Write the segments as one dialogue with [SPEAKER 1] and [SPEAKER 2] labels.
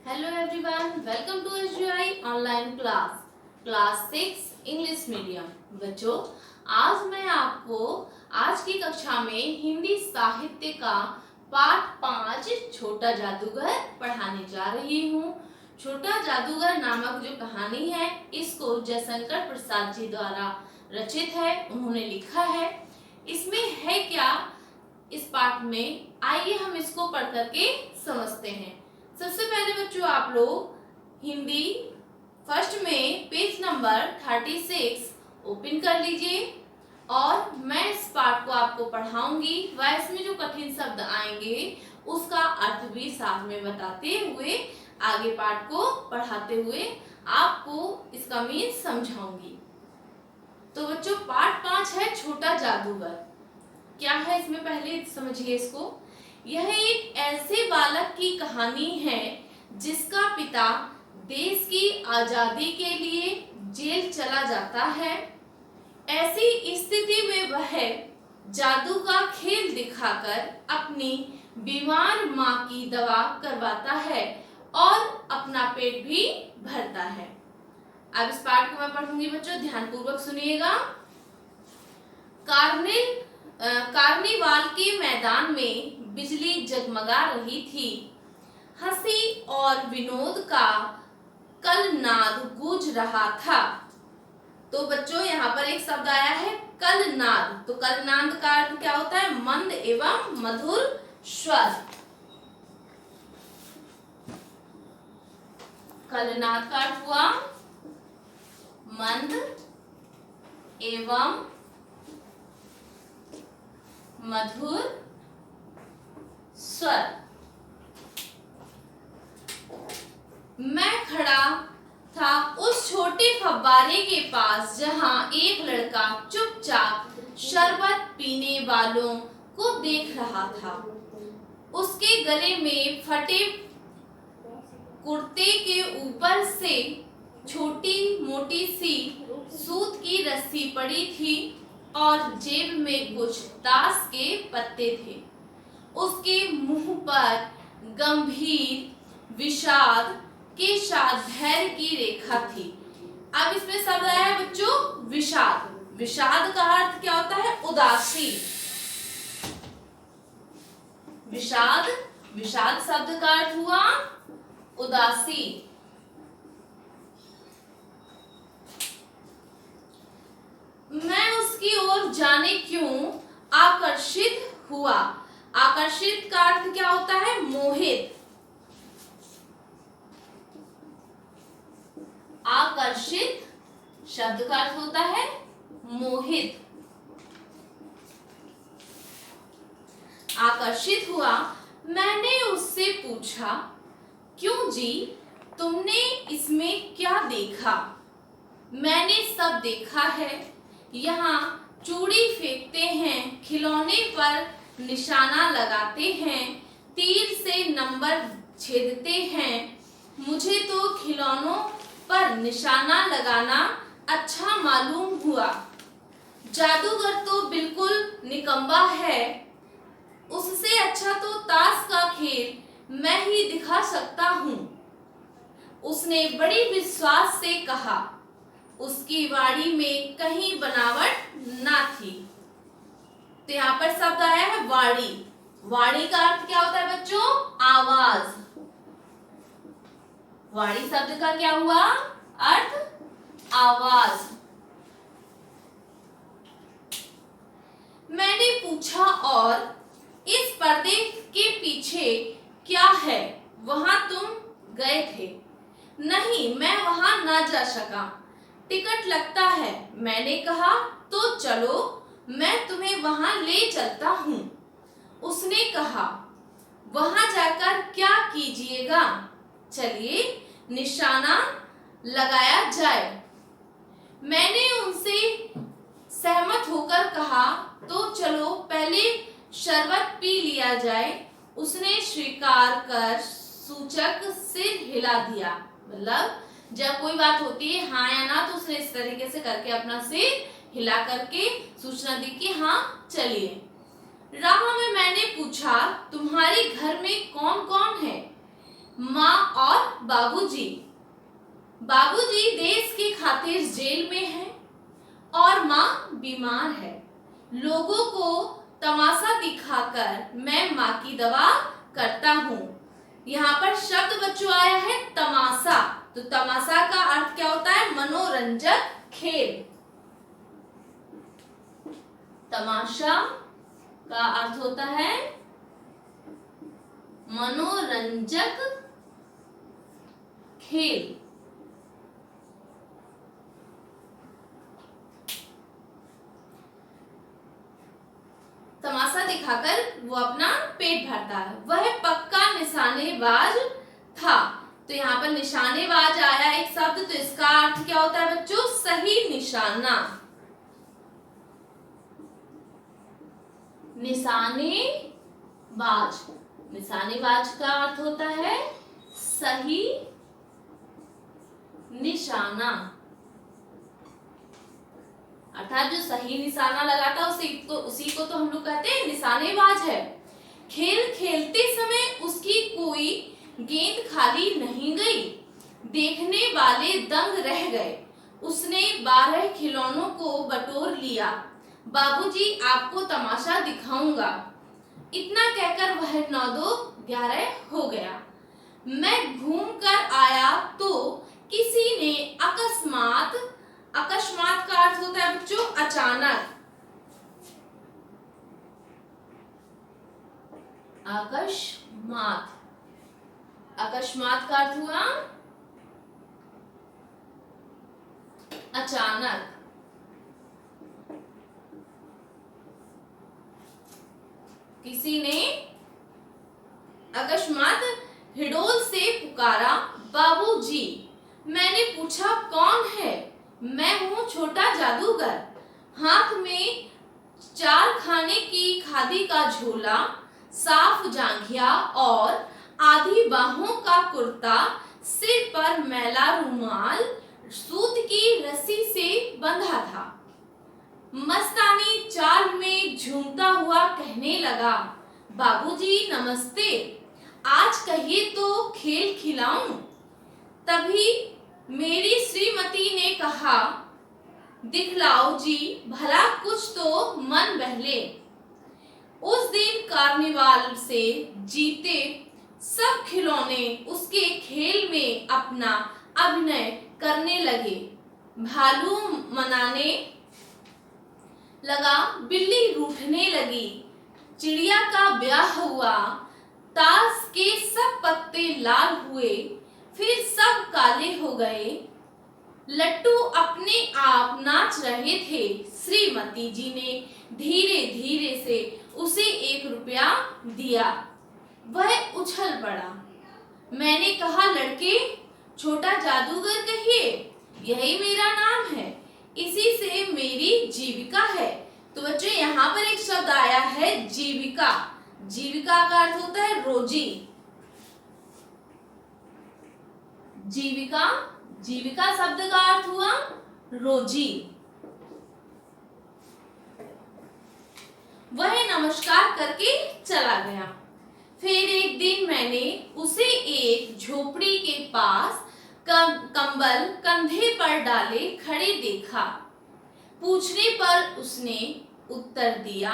[SPEAKER 1] Hello everyone, welcome to SGI online class 6 English medium. बच्चों, आज मैं आपको आज की कक्षा में हिंदी साहित्य का पाठ 5 छोटा जादूगर पढ़ाने जा रही हूँ। छोटा जादूगर नामक जो कहानी है, इसको जयशंकर प्रसाद जी द्वारा रचित है, उन्होंने लिखा है। इसमें है क्या इस पाठ में, आइए हम इसको पढ़ करके समझते हैं। सबसे पहले बच्चों, आप लोग हिंदी फर्स्ट में पेज नंबर 36 ओपन कर लीजिए और मैं इस पाठ को आपको पढ़ाऊंगी व इसमें जो कठिन शब्द आएंगे उसका अर्थ भी साथ में बताते हुए आगे पाठ को पढ़ाते हुए आपको इसका मीन समझाऊंगी। तो बच्चों, पाठ 5 है छोटा जादूगर। क्या है इसमें, पहले समझिए इसको। यह एक ऐसे बालक की कहानी है जिसका पिता देश की आजादी के लिए जेल चला जाता है। ऐसी स्थिति में वह जादू का खेल दिखाकर अपनी बीमार माँ की दवा करवाता है और अपना पेट भी भरता है। अब इस पाठ को मैं पढ़ूंगी बच्चों, ध्यानपूर्वक सुनिएगा। कार्निवाल के मैदान में बिजली जगमगा रही थी। हंसी और विनोद का कलनाद गूंज रहा था। तो बच्चों, यहाँ पर एक शब्द आया है कलनाद। तो कलनाद का अर्थ क्या होता है? मंद एवं मधुर स्वर। कलनाद का अर्थ हुआ मंद एवं मधुर स्वर। मैं खड़ा था उस छोटे फव्वारे के पास जहां एक लड़का चुपचाप शरबत पीने वालों को देख रहा था। उसके गले में फटे कुर्ते के ऊपर से छोटी मोटी सी सूत की रस्सी पड़ी थी और जेब में कुछ ताश के पत्ते थे। उसके मुंह पर गंभीर विषाद के साथ धैर्य की रेखा थी। अब इसमें शब्द आया है बच्चों विषाद। विषाद का अर्थ क्या होता है? उदासी। विषाद शब्द का अर्थ हुआ उदासी। मैं उसकी ओर जाने क्यों आकर्षित हुआ। आकर्षित का अर्थ क्या होता है? मोहित। आकर्षित शब्द का अर्थ होता है मोहित। आकर्षित हुआ। मैंने उससे पूछा, क्यों जी, तुमने इसमें क्या देखा? मैंने सब देखा है। यहाँ चूड़ी फेंकते हैं, खिलौने पर निशाना लगाते हैं, तीर से नंबर छेदते हैं। मुझे तो खिलौनों पर निशाना लगाना अच्छा मालूम हुआ। जादूगर तो बिल्कुल निकम्मा है। उससे अच्छा तो ताश का खेल मैं ही दिखा सकता हूँ। उसने बड़ी विश्वास से कहा। उसकी वाणी में कहीं बनावट ना थी। तो यहाँ पर शब्द आया है वाणी। वाणी का अर्थ क्या होता है बच्चों? आवाज। वाणी शब्द का क्या हुआ अर्थ? आवाज। मैंने पूछा, और इस पर्दे के पीछे क्या है? वहां तुम गए थे? नहीं, मैं वहां ना जा सका। टिकट लगता है। मैंने कहा, तो चलो, मैं तुम्हें वहां ले चलता हूँ। उसने कहा, वहां जाकर क्या कीजिएगा? चलिए निशाना लगाया जाए। मैंने उनसे सहमत होकर कहा, तो चलो पहले शरबत पी लिया जाए। उसने स्वीकार कर सूचक सिर हिला दिया। मतलब जब कोई बात होती है हाँ या ना, तो उसने इस तरीके से करके अपना सिर हिला करके सूचना दी कि हाँ चलिए। राह में मैंने पूछा, तुम्हारे घर में कौन कौन है? माँ और बाबूजी। बाबूजी देश की खातिर जेल में हैं और माँ बीमार है। लोगों को तमाशा दिखाकर मैं माँ की दवा करता हूँ। यहाँ पर शब्द बच्चों आया है तमाशा। तो तमाशा का अर्थ क्या होता है? मनोरंजक खेल। तमाशा का अर्थ होता है मनोरंजक खेल। तमाशा दिखाकर वो अपना पेट भरता है। वह पक्का निशानेबाज था। तो यहाँ पर निशानेबाज आया एक शब्द, तो इसका अर्थ क्या होता है बच्चों? सही निशाना। निशानेबाज, निशानेबाज का अर्थ होता है सही निशाना, अर्थात जो सही निशाना लगाता उसी को तो हम लोग कहते हैं निशानेबाज है। खेल खेलते समय उसकी कोई गेंद खाली नहीं गई। देखने वाले दंग रह गए। उसने 12 खिलौनों को बटोर लिया। बाबूजी आपको तमाशा दिखाऊंगा। इतना कहकर वह 9-2-11 हो गया। मैं घूम कर आया तो किसी ने अकस्मात, अकस्मात का अर्थ होता है बच्चों अचानक, अकस्मात, अकस्मात का अर्थ हुआ अचानक। किसी ने अकस्मात हिडोल से पुकारा, बाबूजी। मैंने पूछा कौन है? मैं हूँ छोटा जादूगर। हाथ में 4 खाने की खादी का झोला, साफ जांघिया और आधी बाहों का कुर्ता, सिर पर मैला रुमाल सूत की रस्सी से बंधा था। मस्तानी चाल में झूमता हुआ कहने लगा, बाबूजी नमस्ते, आज कहिए तो खेल खिलाऊं। तभी मेरी श्रीमती ने कहा, दिखलाओ जी, भला कुछ तो मन बहले। उस दिन कार्निवाल से जीते सब खिलौने उसके खेल में अपना अभिनय करने लगे। भालू मनाने लगा, बिल्ली रूठने लगी, चिड़िया का ब्याह हुआ, ताश के सब पत्ते लाल हुए, फिर सब काले हो गए। लट्टू अपने आप नाच रहे थे। श्रीमती जी ने धीरे धीरे से उसे 1 रुपया दिया। वह उछल पड़ा। मैंने कहा, लड़के, छोटा जादूगर कहिए, यही मेरा नाम है, इसी से मेरी जीविका है। तो बच्चों यहाँ पर एक शब्द आया है जीविका। जीविका का अर्थ होता है रोजी। जीविका, जीविका शब्द का अर्थ हुआ रोजी। वह नमस्कार करके चला गया। फिर एक दिन मैंने उसे एक झोपड़ी के पास कंबल कंधे पर डाले खड़े देखा। पूछने पर उसने उत्तर दिया,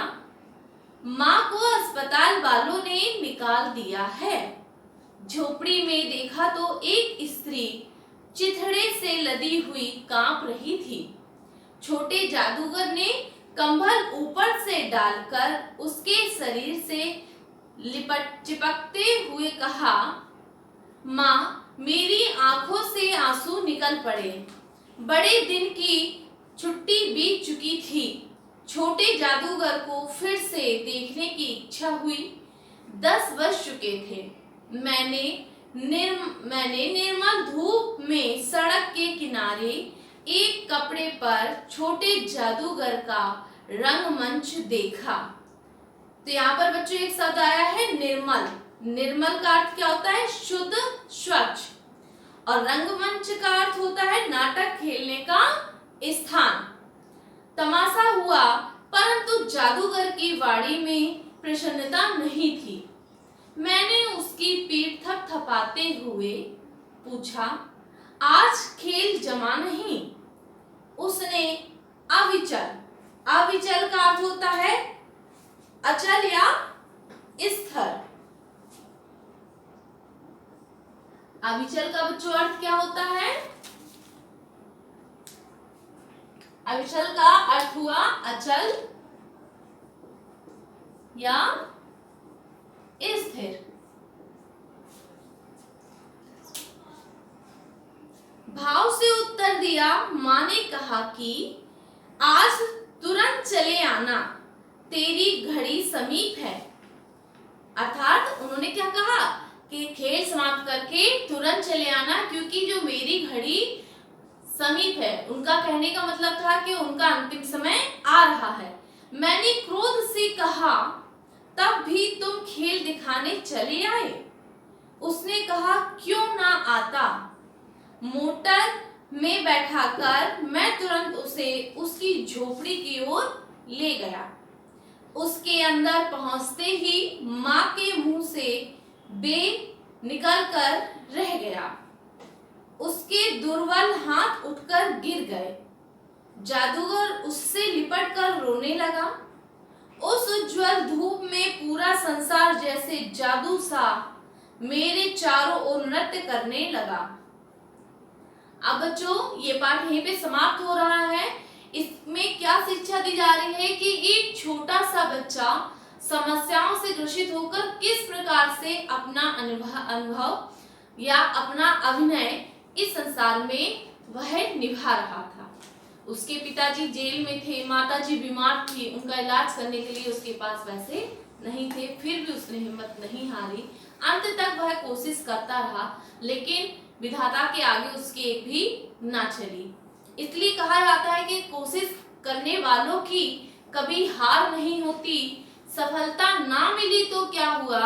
[SPEAKER 1] माँ को अस्पताल वालों ने निकाल दिया है। झोपड़ी में देखा तो एक स्त्री चिथड़े से लदी हुई कांप रही थी। छोटे जादूगर ने कंबल ऊपर से डालकर उसके शरीर से चिपकते हुए कहा, माँ, मेरी आंखों से आंसू निकल पड़े। बड़े दिन की छुट्टी बीत चुकी थी। छोटे जादूगर को फिर से देखने की इच्छा हुई। 10 बज चुके थे। मैंने निर्मल धूप में सड़क के किनारे एक कपड़े पर छोटे जादूगर का रंगमंच देखा। तो यहाँ पर बच्चों एक शब्द आया है निर्मल। निर्मल का अर्थ क्या होता है? शुद्ध, स्वच्छ। और रंगमंच का अर्थ होता है नाटक खेलने का स्थान। तमाशा हुआ, परंतु जादूगर की वाड़ी में प्रसन्नता नहीं थी। मैंने उसकी पीठ थपथपाते हुए पूछा, आज खेल जमा नहीं। उसने अविचल, अविचल का अर्थ होता है अचल या स्थिर। अविचल का बच्चों अर्थ क्या होता है? अविचल का अर्थ हुआ अचल या स्थिर। भाव से उत्तर दिया। माँ ने कहा कि आज तुरंत चले आना, तेरी घड़ी समीप है। अर्थात उन्होंने क्या कहा कि खेल समाप्त करके तुरंत चले आना, क्योंकि जो मेरी घड़ी समीप है। उनका कहने का मतलब था कि उनका अंतिम समय आ रहा है। मैंने क्रोध से कहा, तब भी तुम खेल दिखाने चले आए। उसने कहा, क्यों ना आता। मोटर में बैठाकर मैं तुरंत उसे उसकी झोपड़ी की ओर ले गया। उसके अंदर पहुंचते ही माँ के मुंह से बे निकल कर रह गया। उसके दुर्बल हाथ उठकर गिर गए। जादूगर उससे लिपट कर रोने लगा। उस उज्जवल धूप में पूरा संसार जैसे जादू सा मेरे चारों ओर नृत्य करने लगा। अब बच्चों ये पाठ यहीं पे समाप्त हो रहा है। इसमें क्या शिक्षा दी जा रही है कि एक छोटा सा बच्चा समस्याओं से ग्रसित होकर किस प्रकार से अपना अनुभव या अपना अभिनय इस संसार में वह निभा रहा था। उसके पिताजी जेल में थे, माताजी बीमार थी, उनका इलाज करने के लिए उसके पास पैसे नहीं थे, फिर भी उसने हिम्मत नहीं हारी। अंत तक वह कोशिश करता रहा, लेकिन विधाता के आगे उसकी एक भी ना चली। इसलिए कहा जाता है कि कोशिश करने वालों की कभी हार नहीं होती। सफलता ना मिली तो क्या हुआ,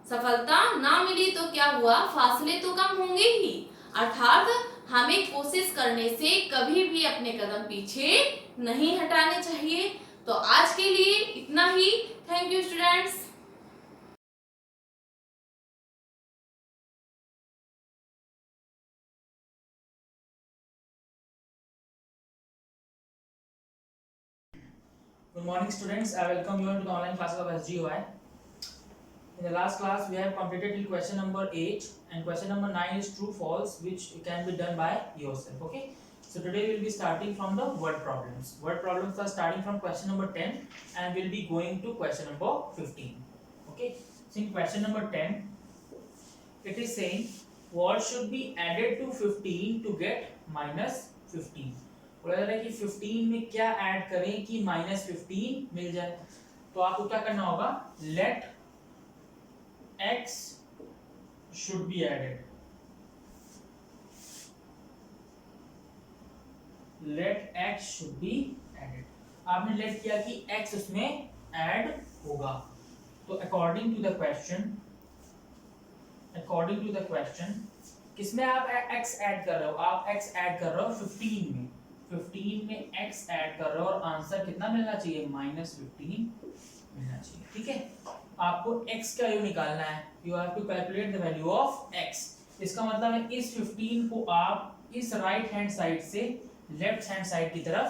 [SPEAKER 1] सफलता ना मिली तो क्या हुआ, फासले तो कम होंगे ही। अर्थात हमें कोशिश करने से कभी भी अपने कदम पीछे नहीं हटाने चाहिए। तो आज के लिए इतना ही। Thank you students.
[SPEAKER 2] Good morning students, I welcome you to the online classes of SGOI. In the last class we have completed till question number 8 and question number 9 is true false, which can be done by yourself. Okay, so today we will be starting from the word problems. Word problems are starting from question number 10 and we will be going to question number 15. Okay, so in question number 10 it is saying what should be added to 15 to get minus 15. बोला जा रहा है कि 15 में क्या add करें कि minus 15 मिल जाए। तो आपको क्या करना होगा, let x should be added, let x should be added. आपने लेट किया कि x उसमें ऐड होगा। तो according to the question, according to the question किसमें आप x ऐड कर रहे हो, आप x ऐड कर रहे हो 15 में, 15 में x ऐड कर रहे हो और आंसर कितना मिलना चाहिए, माइनस 15 मिलना चाहिए। ठीक है, आपको x का वैल्यू निकालना है, you have to calculate the value of x। इसका मतलब है इस 15 को आप इस राइट हैंड साइड से लेफ्ट हैंड साइड की तरफ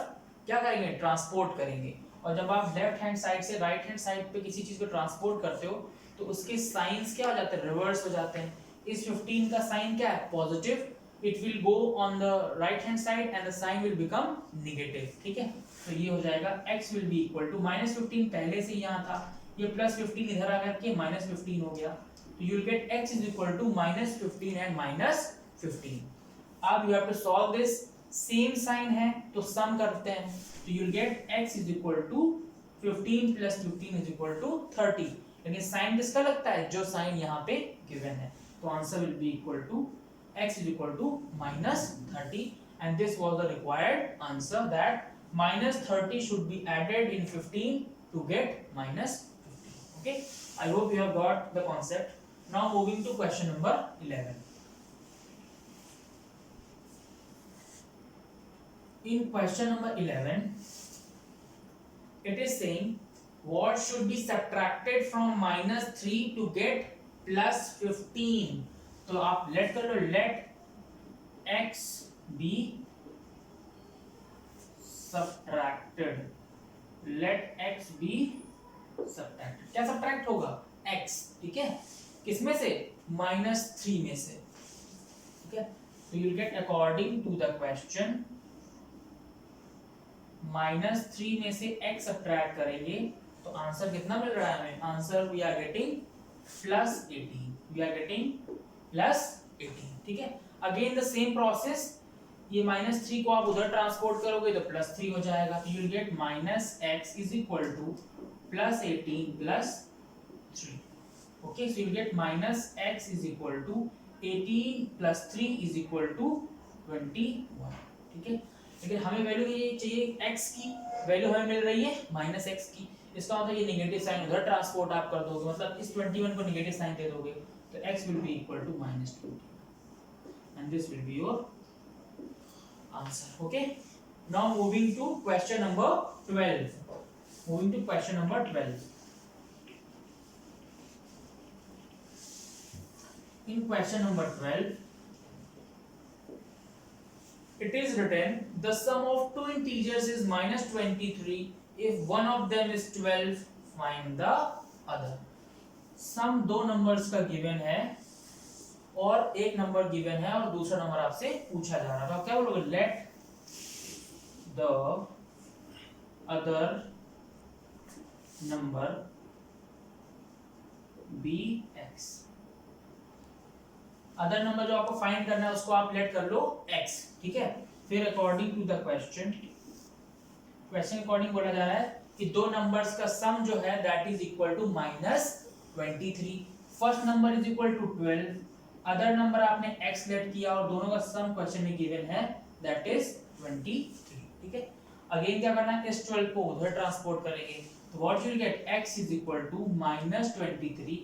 [SPEAKER 2] क्या करेंगे, ट्रांसपोर्ट करेंगे। और जब आप लेफ्ट हैंड साइड से राइट हैंड साइड पे किसी चीज को ट्रांसपोर्ट करते हो तो उसके साइंस क्या हो जाते हैं, रिवर्स हो जाते हैं। इस 15 का साइन क्या है, positive, it will go on the right hand side and the sign will become negative। ठीक है, तो ये हो जाएगा x will be equal to minus 15 पहले से यहाँ था, ये plus 15 इधर आ करके minus 15 हो गया। तो you will get x is equal to minus 15 and minus 15। अब you have to solve this, same sign है तो sum करते हैं, तो you will get x is equal to 15 plus 15 is equal to 30। लेकिन साइन किसका लगता है, जो साइन यहाँ पे given है। तो answer will be equal to x is equal to minus 30 and this was the required answer, that minus 30 should be added in 15 to get minus 15. Okay, I hope you have got the concept. Now moving to question number 11. In question number 11 it is saying what should be subtracted from minus 3 to get plus 15, तो आप let कर लो, let x be subtracted, लेट x be subtracted. क्या subtract होगा? x, ठीक है, किसमें से? -3 में से, ठीक है। तो you will get according to the question -3 में से x सब्ट्रैक्ट करेंगे तो आंसर कितना मिल रहा है हमें? Answer we are getting +18, we are getting +18, ठीक है। अगेन द सेम प्रोसेस, ये -3 को आप उधर ट्रांसपोर्ट करोगे तो +3 हो जाएगा, तो you will get -x is equal to +18 +3, okay. So you will get -x is equal to 18 + 3 is equal to 21, ठीक है। लेकिन हमें वैल्यू ये चाहिए, x की वैल्यू हमें मिल रही है -x की, इसका मतलब ये नेगेटिव साइन उधर ट्रांसपोर्ट आप कर दोगे, मतलब इस 21 को नेगेटिव साइन दे दोगे तो x will be equal to -20 and this will be your answer, okay. Now moving to question number 12, moving to question number 12। In question number 12, it is written the sum of two integers is -23. If one of them is 12, find the other. सम दो numbers का given है और एक number given है और दूसरा number आपसे पूछा जा रहा है, तो आप क्या बोलोगे? Let the other number be x। Other number जो आपको फाइंड करना है उसको आप लेट कर लो x, ठीक है। फिर according to the question, question according बोला जा रहा है कि दो नंबर्स का सम जो है that is equal to -23। First number is equal to 12, other number आपने x लेट किया और दोनों का सम क्वेश्चन में गिवन है दैट इज 23, ठीक है। अगेन क्या करना है? इस 12 को उधर ट्रांसपोर्ट करेंगे तो what you will get? x is equal to -23,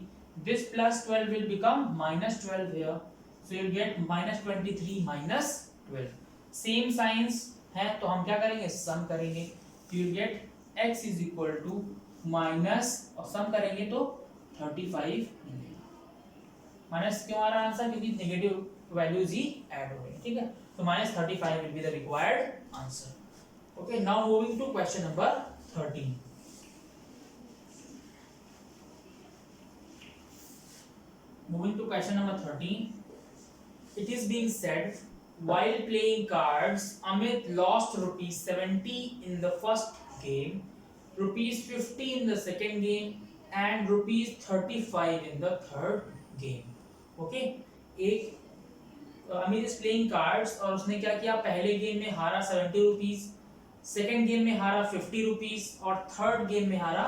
[SPEAKER 2] this plus 12 will become -12 here, so you'll get -23 -12, same signs है तो हम क्या करेंगे? सम करेंगे, you will get x is equal to minus और सम करेंगे तो 35 मिलेगा। माइनस क्यों आ रहा है आंसर? क्योंकि नेगेटिव वैल्यूज ही ऐड हो रही, ठीक है। तो -35 will be the required answer, okay। now moving to question number 13। Moving to question number 13, it is being said while playing cards, Amit lost ₹70 in the first game, ₹50 in the second game, and ₹35 in the third game. Okay, एक Amit is playing cards और उसने क्या किया? पहले game में हारा ₹70, second game में हारा ₹50 और थर्ड गेम में हारा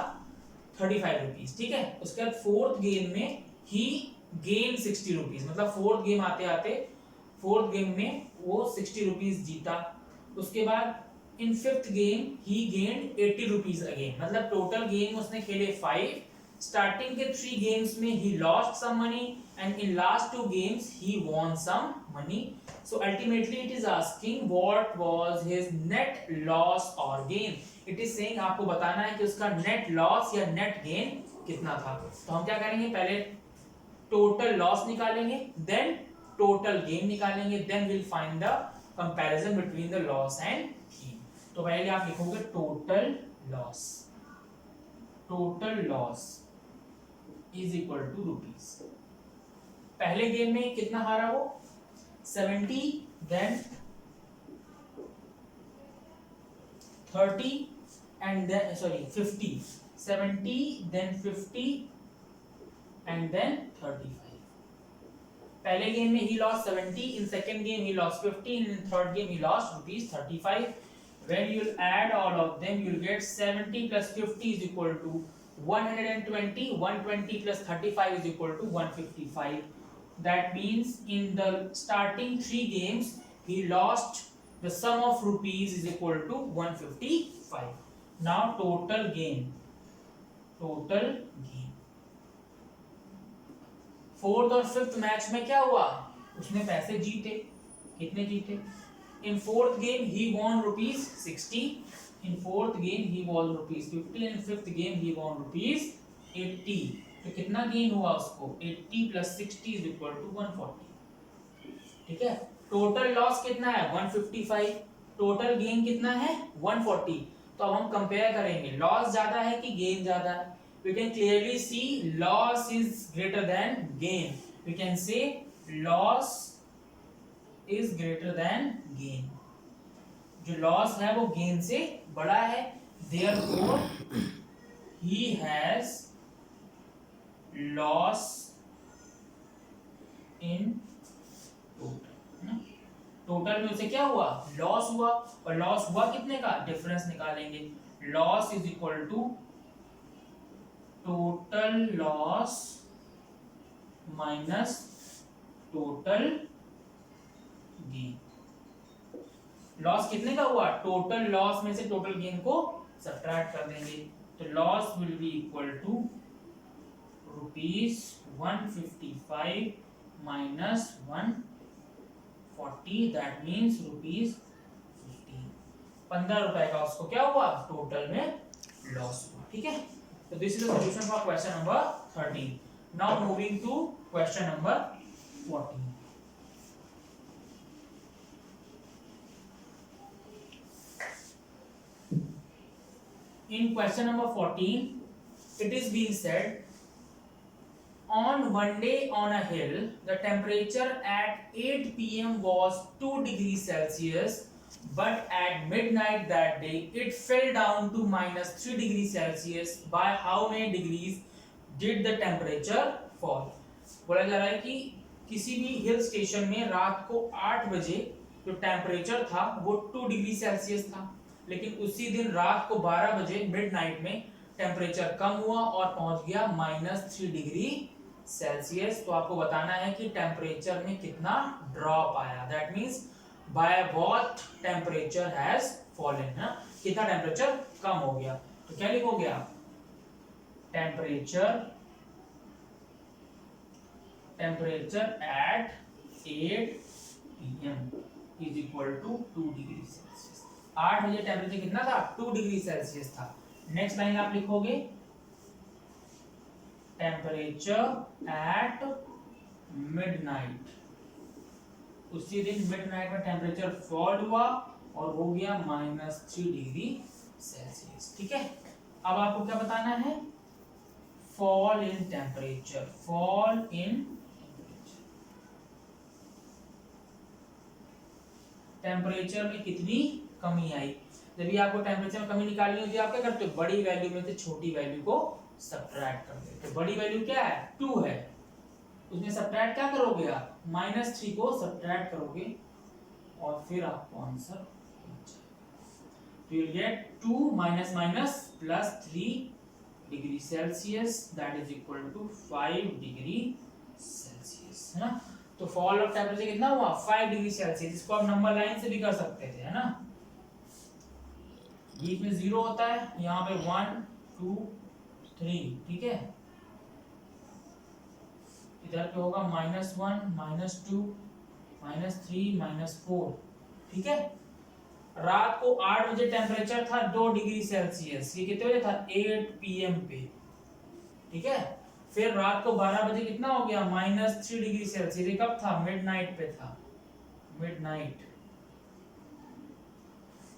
[SPEAKER 2] ₹35, ठीक है। उसके बाद फोर्थ गेम में ही गेन ₹60, मतलब फोर्थ गेम आते आते फोर्थ गेम में वो ₹60 जीता। उसके बाद in fifth game he gained ₹80 again, मतलब टोटल गेम उसने खेले 5। स्टार्टिंग के 3 गेम्स में he lost some money and in last 2 games he won some money. So ultimately it is asking what was his net loss और gain. It is saying आपको बताना है कि उसका नेट लॉस या नेट गेन कितना था। तो हम क्या करेंगे? पहले टोटल लॉस निकालेंगे, देन टोटल गेन निकालेंगे, then will find the comparison between the loss and gain. तो पहले आप लिखोगे total loss, total loss is equal to rupees. पहले गेम में कितना हारा वो? 70, then 30 and then 50, 70 then 50 and then 35. पहले गेम में he lost 70, in second game he lost 50, and in third game he lost ₹35. When you will add all of them, you will get 70 plus 50 is equal to 120. 120 plus 35 is equal to 155. That means in the starting 3 games he lost the sum of rupees is equal to 155. Now total gain, total gain। Fourth और fifth match में क्या हुआ? उसने पैसे जीते। कितने जीते? In fourth game he won ₹60, in fourth game he won ₹50, and fifth game he won ₹80। तो कितना गेन हुआ उसको 80 + 60 = 140। ठीक है, टोटल लॉस कितना है 155, टोटल गेन कितना है 140। तो अब हम कंपेयर करेंगे लॉस ज्यादा है कि गेन ज्यादा है। We can clearly see loss is greater than gain. We can say loss is greater than gain, जो लॉस है वो गेन से बड़ा है, therefore he has loss in total. Total में उसे क्या हुआ लॉस हुआ, और लॉस हुआ कितने का डिफरेंस निकालेंगे। Loss is equal to total loss minus total gain. Loss कितने का हुआ, टोटल लॉस में से टोटल गेन को सब्ट्रैक्ट कर देंगे, तो loss will be equal to ₹155 minus 140, that means ₹15। 15 रुपए का उसको क्या हुआ टोटल में लॉस हुआ। ठीक है, तो this is the solution for question number 13। Now moving to question number 14। In question number 14, it is being said, on one day on a hill, the temperature at 8 p.m. was 2 degrees Celsius, but at midnight that day, it fell down to -3 degrees Celsius. By how many degrees did the temperature fall? बोला जा रहा है कि किसी भी hill station में रात को 8 बजे जो टेम्परेचर था वो 2 डिग्री सेल्सियस था, लेकिन उसी दिन रात को 12 बजे मिडनाइट में टेम्परेचर कम हुआ और पहुंच गया -3 डिग्री सेल्सियस। तो आपको बताना है कि टेम्परेचर में कितना ड्रॉप आया, that means by what temperature has fallen, ना कितना टेम्परेचर कम हो गया। तो क्या लिखोगे आप, temperature at 8 PM is equal to 2 degree Celsius. 8 बजे टेम्परेचर कितना था 2 डिग्री सेल्सियस था। नेक्स्ट लाइन आप लिखोगे टेम्परेचर एट मिडनाइट, उसी दिन मिडनाइट में टेम्परेचर फॉल हुआ और हो गया -3 डिग्री सेल्सियस। ठीक है, अब आपको क्या बताना है, fall in temperature, fall in temperature में कितनी कमी आई। जब भी आपको टेम्परेचर में कमी निकालनी होती है आप क्या करते हो, बड़ी वैल्यू में से छोटी वैल्यू को सब्ट्रैक्ट कर देते हो। बड़ी वैल्यू क्या है 2 है, उसमें सब्ट्रैक्ट क्या करोगे आप -3 को सब्ट्रैक्ट करोगे और फिर आपको answer you'll get 2 minus minus plus 3 degree Celsius, that is equal to 5 degree Celsius, है ना। तो फॉल ऑफ टेम्परेचर कितना हुआ 5 डिग्री सेल्सियस। इसको आप नंबर लाइन से भी कर सकते थे, है ना, बीच में 0 होता है, यहाँ पे 1 2 3, ठीक है, इधर पे होगा -1 -2 -3 -4, ठीक है। रात को 8 बजे टेम्परेचर था 2 डिग्री सेल्सियस, ये कितने बजे था 8 PM पे, ठीक है। फिर रात को 12 बजे कितना हो गया -3 डिग्री सेल्सियस, ये कब था मिडनाइट पे था, मिडनाइट,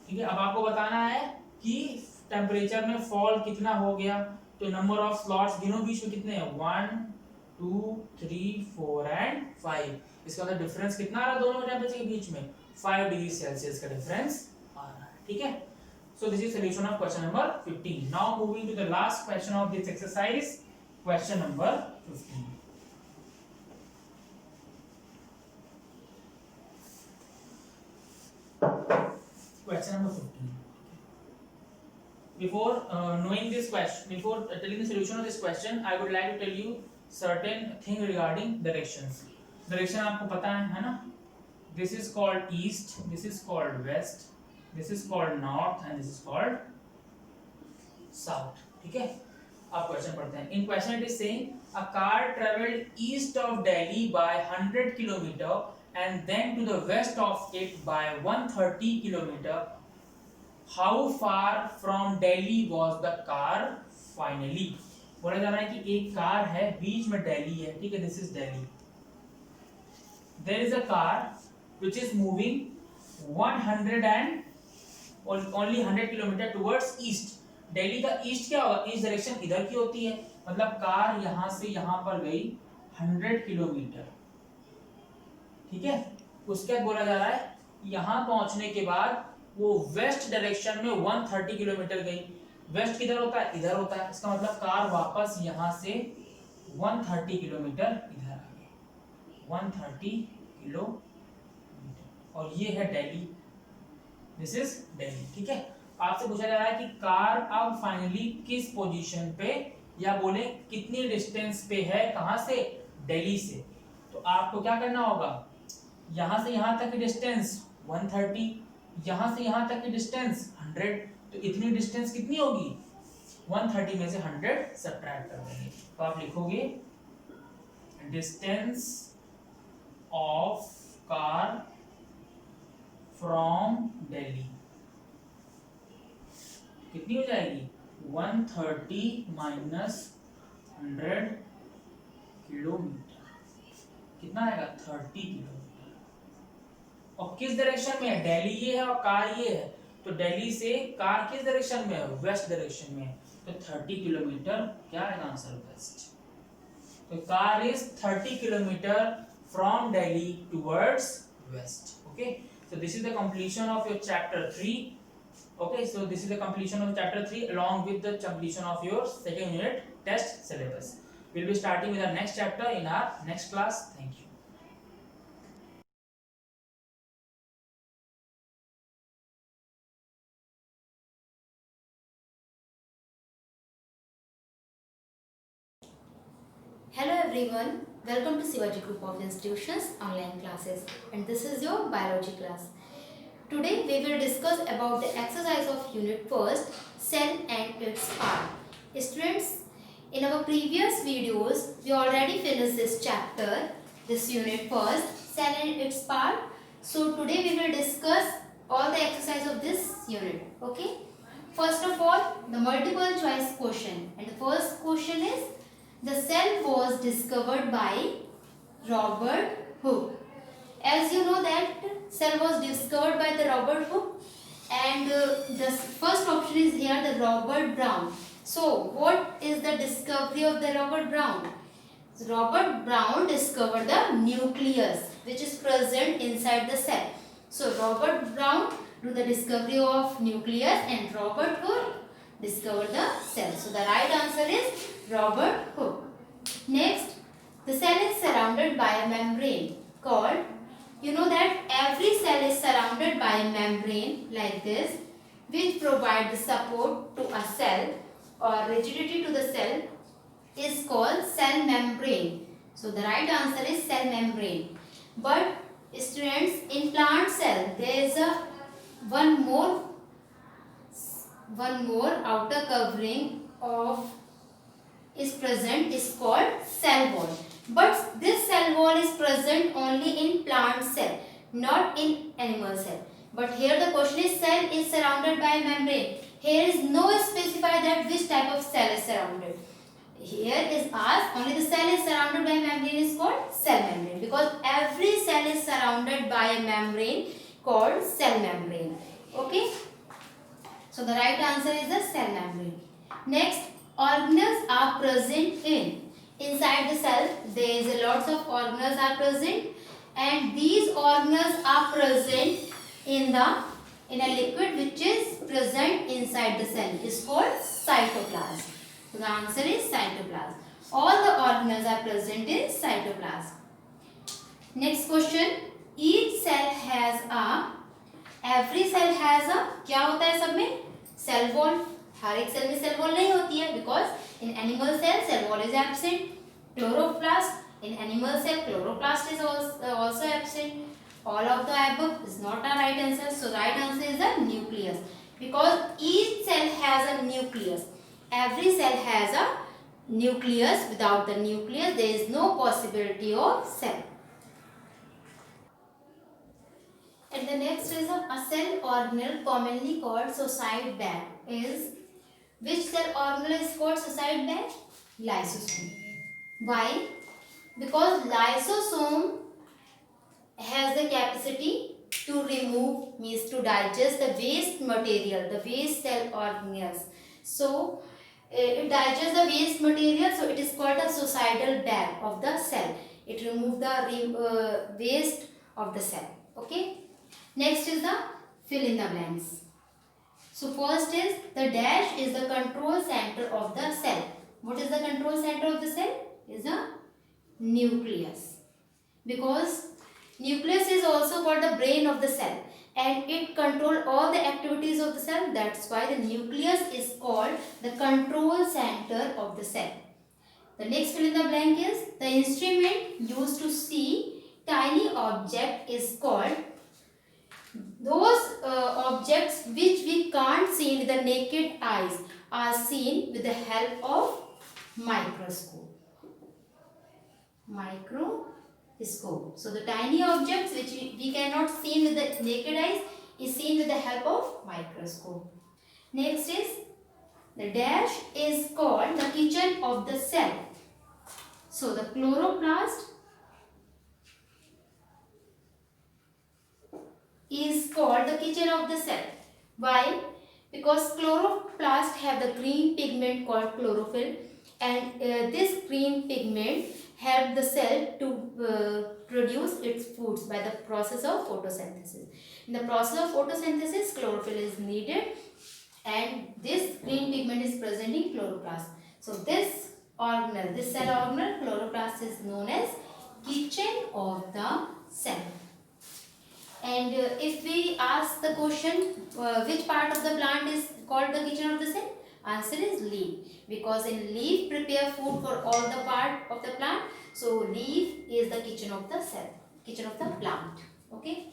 [SPEAKER 2] ठीक है। अब आपको बताना है कि टेम्परेचर में फॉल कितना हो गया, तो नंबर ऑफ स्लॉट्स गिनो बीच में कितने हैं 1 2 3 4 एंड 5। इसका मतलब डिफरेंस कितना आ रहा है दोनों टेम्परेचर के बीच में 5 डिग्री सेल्सियस का डिफरेंस आ रहा है, ठीक है। So this is solution of question number 15। Now moving to the last question of this exercise, question number 15। Question number 15. Before knowing this question, before telling the solution of this question, I would like to tell you certain thing regarding directions. Direction आपको पता है ना? This is called east, this is called west, this is called north, and this is called south. ठीक है? आप question पढ़ते हैं. In question it is saying a car traveled east of Delhi by 100 kilometer and then to the west of it by 130 kilometer. How far from Delhi was the car finally? बोला जा रहा है कि एक car है, बीच में दिल्ली है, ठीक है, this is Delhi. There is a car which is moving 100 and only 100 kilometre towards east. Delhi का ईस्ट क्या होगा, ईस्ट डायरेक्शन इधर की होती है, मतलब कार यहां से यहां पर गई 100 किलोमीटर, ठीक है। उसके बाद बोला जा रहा है यहां पहुंचने के बाद वो वेस्ट डायरेक्शन में 130 किलोमीटर गई। वेस्ट किधर होता है, इधर होता है, इसका मतलब कार वापस यहां से 130 किलोमीटर इधर आ गई, 130 किलोमीटर, और ये है दिल्ली, दिस इज दिल्ली, ठीक है। आपसे पूछा जा रहा है कि कार अब फाइनली किस पोजीशन पे, या बोले कितनी डिस्टेंस पे है, कहां से, दिल्ली से। तो आपको क्या करना होगा, यहां से यहां तक की डिस्टेंस 130, यहां से यहां तक की डिस्टेंस 100, तो इतनी डिस्टेंस कितनी होगी, 130 में से 100 सब्ट्रैक्ट कर देंगे, तो आप लिखोगे distance of car from Delhi कितनी हो जाएगी, 130 माइनस 100 किलोमीटर, कितना आएगा, 30 किलोमीटर। और किस डायरेक्शन में है, दिल्ली ये है और कार ये है, तो दिल्ली से कार किस डायरेक्शन में है, वेस्ट डायरेक्शन में है, तो 30 किलोमीटर क्या आएगा आंसर, वेस्ट। तो car is 30 kilometre from Delhi towards waste. Okay, so this is the completion of your chapter 3. Okay, so this is the completion of chapter 3 along with the completion of your second unit test syllabus. We'll be starting with our next chapter in our next class. Thank you.
[SPEAKER 3] Hello everyone, welcome to Sivaji Group of Institutions online classes, and this is your biology class. Today we will discuss about the exercise of unit first, cell and its part. Students, in our previous videos we already finished this chapter, this unit first, cell and its part. So today we will discuss all the exercise of this unit. Okay. First of all, the multiple choice question, and the first question is, the cell was discovered by Robert Hooke. As you know that cell was discovered by the Robert Hooke, and the first option is here, the Robert Brown. So what is the discovery of the Robert Brown? So, Robert Brown discovered the nucleus which is present inside the cell. So Robert Brown do the discovery of nucleus and Robert Hooke discovered the cell. So the right answer is Robert Hooke. Next, the cell is surrounded by a membrane called, you know that every cell is surrounded by a membrane like this, which provides the support to a cell or rigidity to the cell, is called cell membrane. So the right answer is cell membrane. But students, in plant cell there is a one more outer covering of is present, is called cell wall. But this cell wall is present only in plant cell, not in animal cell. But here the question is, cell is surrounded by a membrane. Here is no specify that which type of cell is surrounded. Here is asked only the cell is surrounded by a membrane is called cell membrane, because every cell is surrounded by a membrane called cell membrane. Okay. So the right answer is the cell membrane. Next, organelles are present inside the cell. There is a lots of organelles are present, and these organelles are present in a liquid which is present inside the cell. It is called cytoplasm. So the answer is cytoplasm. All the organelles are present in cytoplasm. Next question. Each cell has a, every cell has a, क्या होता है सब में, cell wall. हर एक cell में cell wall नहीं होती है, because in animal cell cell wall is absent. Chloroplast, in animal cell chloroplast is also absent. All of the above is not a right answer. So right answer is the nucleus, because each cell has a nucleus. Every cell has a nucleus. Without the nucleus there is no possibility of cell. And the next is a cell organelle commonly called suicide bag is, which cell organelle is called suicide bag? lysosome. Why? Because lysosome has the capacity to remove, means to digest the waste material, the waste cell organelles. So it digests the waste material, so it is called the suicidal bag of the cell. It removes the waste of the cell. Okay. Next is the fill in the blanks. So first is the dash is the control center of the cell. What is the control center of the cell? Is the nucleus. Because nucleus is also called the brain of the cell and it controls all the activities of the cell. That's why the nucleus is called the control center of the cell. The next fill in the blank is the instrument used to see tiny object is called those objects which we can't see with the naked eyes are seen with the help of microscope. Microscope. So the tiny objects which we cannot see with the naked eyes is seen with the help of microscope. Next is the dash is called the kitchen of the cell. So the chloroplast is called the kitchen of the cell. Why? Because chloroplast have the green pigment called chlorophyll and this green pigment help the cell to produce its foods by the process of photosynthesis. In the process of photosynthesis, chlorophyll is needed and this green pigment is present in chloroplast. So this organelle, this cell organelle, chloroplast is known as kitchen of the cell. And if we ask the question which part of the plant is called the kitchen of the cell, answer is leaf, because in leaf prepare food for all the part of the plant. So leaf is the kitchen of the cell, kitchen of the plant. Okay.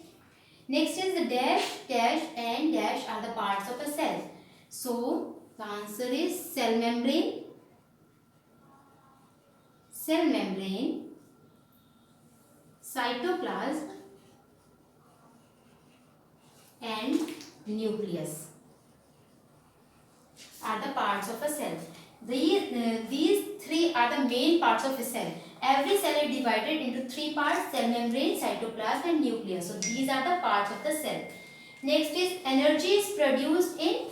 [SPEAKER 3] Next is the dash, dash and dash are the parts of a cell. So the answer is cell membrane, cytoplasm and nucleus are the parts of a cell. These three are the main parts of a cell. Every cell is divided into three parts: cell membrane, cytoplasm and nucleus. So these are the parts of the cell. Next is energy is produced in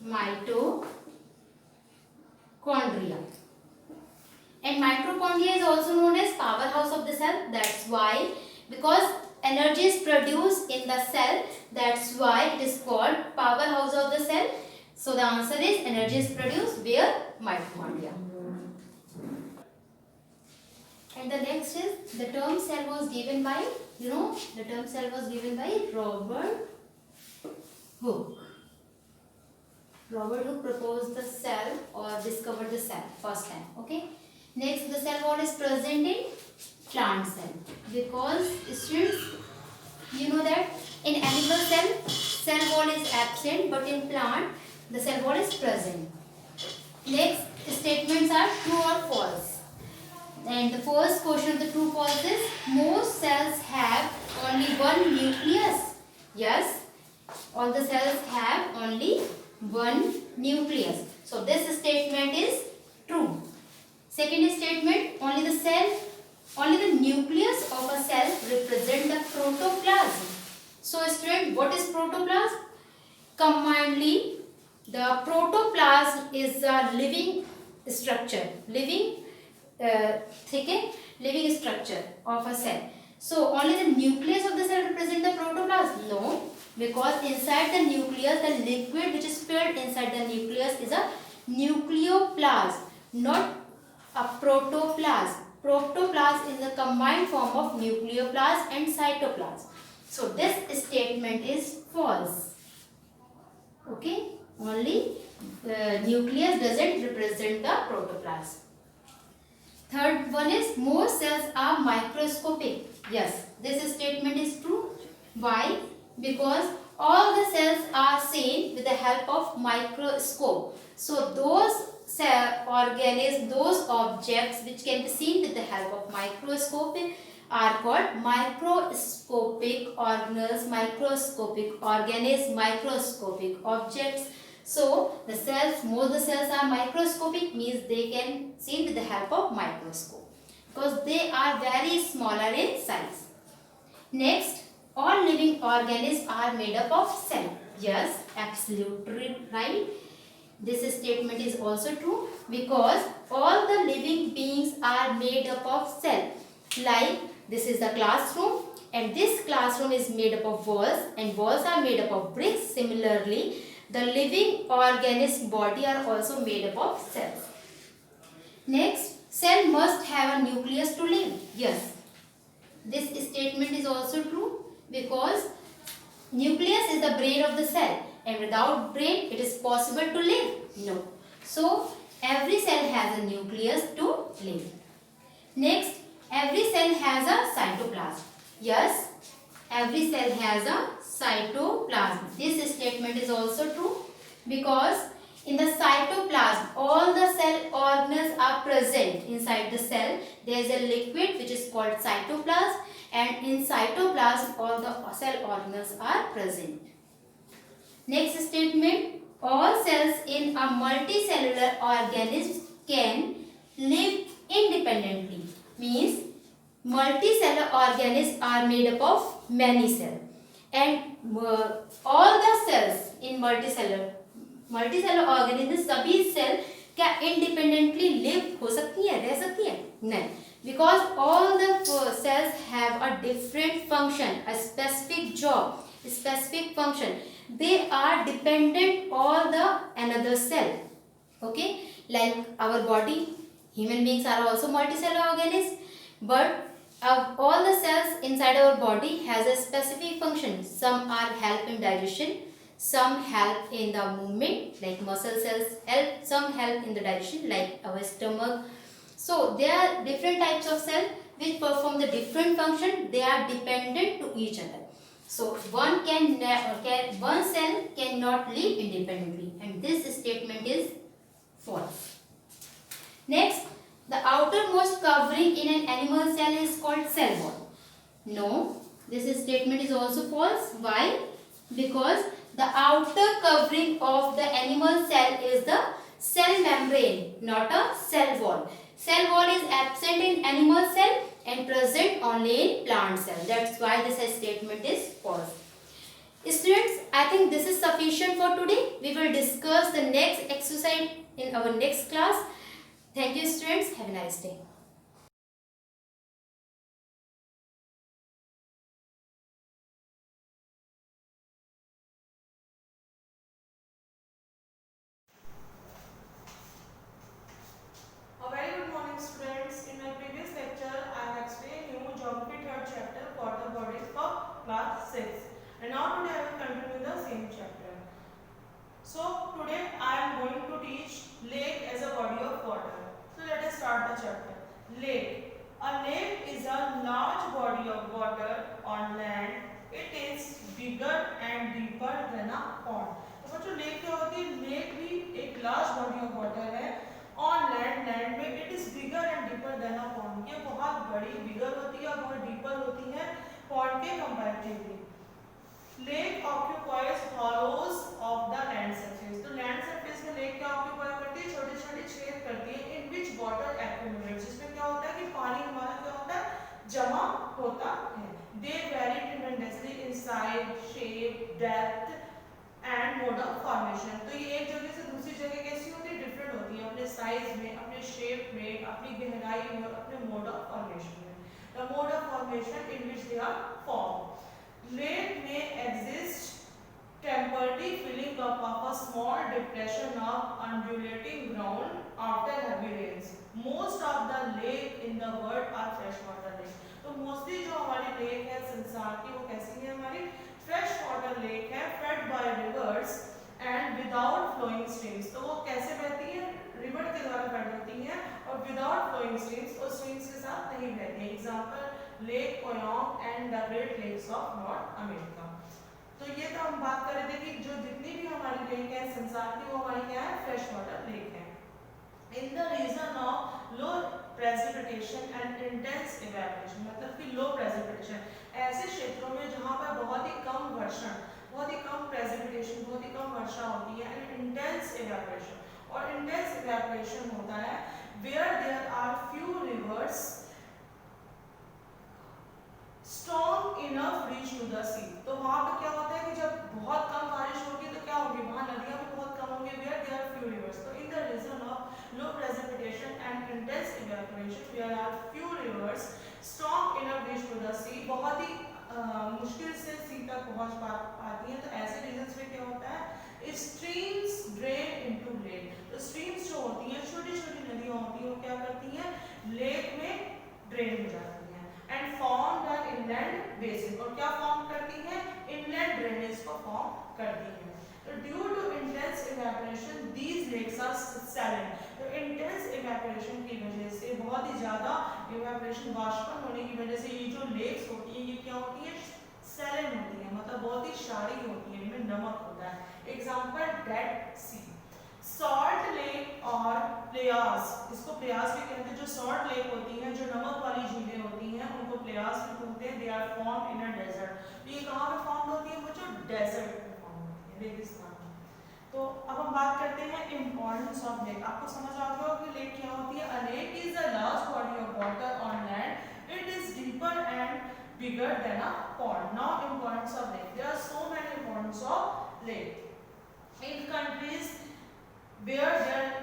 [SPEAKER 3] mitochondria. And mitochondria is also known as powerhouse of the cell. That's why, because energy is produced in the cell, that's why it is called powerhouse of the cell. So the answer is energy is produced where? Mitochondria. And the next is the term cell was given by, the term cell was given by Robert Hooke. Robert Hooke proposed the cell or discovered the cell first time. Okay. Next, the cell wall is present in plant cell, because students, you know that in animal cell wall is absent, but in plant the cell wall is present. Next statements are true or false. And the first question of the true false is most cells have only one nucleus. Yes, all the cells have only one nucleus. So this statement is true. Second statement, only the nucleus of a cell represent the protoplasm. So student, what is protoplasm? Combinedly, the protoplasm is a living structure, living structure of a cell. So only the nucleus of the cell represent the protoplasm? No, because inside the nucleus, the liquid which is filled inside the nucleus is a nucleoplasm, not a protoplasm. Protoplasm is the combined form of nucleoplasm and cytoplasm. So this statement is false. Okay, only nucleus doesn't represent the protoplasm. Third one is most cells are microscopic. Yes, this statement is true. Why? Because all the cells are seen with the help of microscope. So those cell organisms, those objects which can be seen with the help of microscope are called microscopic organelles, microscopic organisms, microscopic objects. So the cells, most the cells are microscopic, means they can see with the help of microscope because they are very smaller in size. Next, all living organisms are made up of cell. Yes, absolutely right. This statement is also true because all the living beings are made up of cell. Like this is the classroom and this classroom is made up of walls and walls are made up of bricks. Similarly, the living organism body are also made up of cells. Next, cell must have a nucleus to live. Yes, this statement is also true because nucleus is the brain of the cell and without brain it is possible to live? No. So every cell has a nucleus to live. Next, every cell has a cytoplasm. Yes, every cell has a cytoplasm. This statement is also true because in the cytoplasm all the cell organelles are present. Inside the cell there is a liquid which is called cytoplasm and in cytoplasm all the cell organelles are present. Next statement, all cells in a multicellular organism can live independently. Means multicellular organisms are made up of many cells and all the cells in multicellular organisms सभी cell क्या independently live हो सकती है, रह सकती है? नहीं, because all the cells have a different function, a specific job, specific function. They are dependent on the another cell. Okay, like our body, human beings are also multicellular organisms, but all the cells inside our body has a specific function. Some are help in digestion, some help in the movement like muscle cells help, some help in the digestion like our stomach. So there are different types of cells which perform the different function. They are dependent to each other. So one cell cannot live independently and this statement is false. Next, the outermost covering in an animal cell is called cell wall. No, this statement is also false. Why? Because the outer covering of the animal cell is the cell membrane, not a cell wall. Cell wall is absent in animal cell and present only in plant cell. That's why this statement is false. Students, I think this is sufficient for today. We will discuss the next exercise in our next class. Thank you students. Have a nice day.
[SPEAKER 4] A very good morning students. In my previous lecture I have explained you geography third chapter water bodies for class 6 and now today I will continue the same chapter. So today I am going to teach lake as a body of water. So let us start the chapter. Lake. A lake is a large body of water on land. It is bigger and deeper than a pond. तो बच्चों lake क्या होती है? Lake भी एक large body of water है on land. Land में it is bigger and deeper than a pond. ये बहुत बड़ी बिगर होती है और बहुत डीपर होती है पॉन्ड के comparatively. Lake occupies hollows of the land surface. तो लैंड सरफेस में लेक क्या ऑक्यूपाई करती है? छोटे छोटे छेद करती है इन विच वाटर एक्यूमुलेट्स. जिसमें क्या होता है कि पानी हमारा क्या होता है? जमा होता है. They vary tremendously in size, shape, depth and mode of formation. तो ये एक जगह से दूसरी जगह कैसी होती है? डिफरेंट होती है अपने साइज में, अपने शेप में, अपनी गहराई में और अपने मोड ऑफ फॉर्मेशन में. The mode of formation in which they are form. Lake may exist temporarily filling up of a small depression of undulating ground after heavy rains. Most of the lake in the world are freshwater lake. तो mostly जो हमारी lake है संसार की वो कैसी है? हमारी फ्रेश वाटर लेक है, fed by rivers and without flowing streams. तो वो कैसे बहती है? रिवर के द्वारा फेड होती है और विदाउट फ्लोइंग स्ट्रीम्स और स्ट्रीम्स के साथ नहीं बहती है. Example lake Poyang and the great lakes of North America. तो ये तो हम बात कर रहे थे कि जो जितनी भी हमारी लेक है संसार की वो हमारी क्या है? फ्रेश वाटर लेक है. In the region of low precipitation and intense evaporation. मतलब कि लो प्रेसिपिटेशन ऐसे क्षेत्रों में जहाँ पर बहुत ही कम वर्षण बहुत ही कम प्रेसिपिटेशन, बहुत ही कम वर्षा होती है, एंड इंटेंस इवेपोरेशन। और इंटेंस इवेपोरेशन होता है where there are few rivers strong enough reach to the sea. तो वहां पे क्या होता है कि जब बहुत कम बारिश होगी तो क्या होगी, वहां नदियां भी बहुत कम होंगी, where there are few rivers. तो in the region of low precipitation and intense evaporation where are few rivers strong enough reach to the sea, बहुत ही मुश्किल से सी तक पहुंच पाती हैं। तो ऐसे रीजंस में क्या होता है, स्ट्रीम्स ड्रेन इनटू लेक। तो स्ट्रीम्स जो होती हैं, छोटी छोटी नदियां होती हैं, वो क्या करती हैं, लेक में ड्रेन हो जाती हैं, and form the inland basin. और क्या फॉर्म करती हैं, इनलैंड ड्रेनेज को फॉर्म करती हैं। तो due to intense evaporation these lakes are saline. तो इंटेंस इवेपोरेशन की वजह से, बहुत ही ज्यादा इवेपोरेशन, वाष्पन होने की वजह से ये जो लेक्स होती हैं ये क्या होती है, सैलिन होती है, मतलब बहुत ही क्षारीय होती है, इनमें नमक होता है। एग्जांपल डेड सी, सॉल्ट लेक और प्लेयास। इसको प्लेयास भी कहते हैं। जो सॉल्ट लेक होती हैं, जो नमक वाली झीलें होती हैं, उनको प्लेयास भी कहते हैं। They are form in a desert. तो ये कहाँ पे फॉर्म होती है, वो जो डेजर्ट में फॉर्म होती है, रेगिस्तान में। तो अब हम बात करते हैं इंपॉर्टेंस ऑफ लेक। आपको समझ आ गया कि लेक क्या होती है। अ lake is a large body of water on land. It is deeper and bigger than a pond. Now importance of lake. There are so many importance of lake. In countries where